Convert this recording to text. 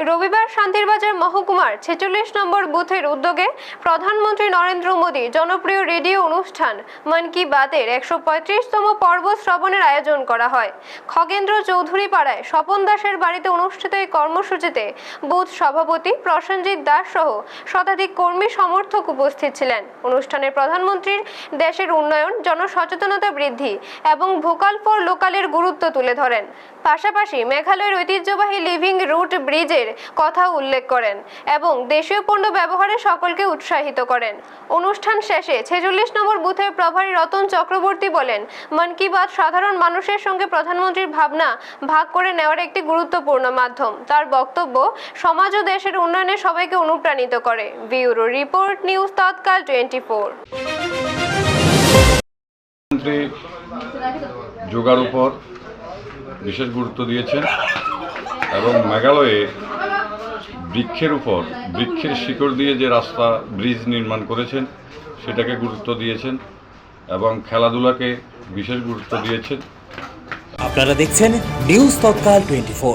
রবিবার শান্তিরবাজার মহকুমার ৪৬ নম্বর বুথের উদ্যোগে প্রধানমন্ত্রী নরেন্দ্র মোদী জনপ্রিয় রেডিও অনুষ্ঠান মন কি বাতের ১৩৫তম পর্ব শ্রবণের আয়োজন করা হয়। খগেন্দ্র চৌধুরী পাড়ায় স্বপন দাসের বাড়িতে অনুষ্ঠিত এই কর্মসূচিতে বুথ সভাপতি প্রসেনজিৎ দাস সহ শতাধিক কর্মী সমর্থক উপস্থিত ছিলেন। অনুষ্ঠানে প্রধানমন্ত্রীর দেশের উন্নয়ন, জনসচেতনতা বৃদ্ধি এবং ভোকাল ফর লোকালের গুরুত্ব তুলে ধরেন। পাশাপাশি মেঘালয়ের ঐতিহ্যবাহী লিভিং রুট ব্রিজের কথা উল্লেখ করেন এবং দেশীয় পণ্য ব্যবহারে সকলকে উৎসাহিত করেন। অনুষ্ঠান শেষে ৪৬ নম্বর বুথের প্রভারী রতন চক্রবর্তী বলেন, মন কি বাত সাধারণ মানুষের সঙ্গে প্রধানমন্ত্রীর ভাবনা ভাগ করে নেওয়ার একটি গুরুত্বপূর্ণ মাধ্যম। তার বক্তব্য সমাজ ও দেশের উন্নয়নে সবাইকে অনুপ্রাণিত করে। ব্যুরো রিপোর্ট, নিউজ তৎকাল 24। যোগার উপর বিশেষ গুরুত্ব দিয়েছেন এবং মেঘালয়ে বৃক্ষের শিকড় দিয়ে যে রাস্তা ব্রিজ নির্মাণ করেছেন সেটাকে গুরুত্ব দিয়েছেন এবং খেলাধুলাকে বিশেষ গুরুত্ব দিয়েছেন। আপনারা দেখছেন নিউজ তৎকাল 24।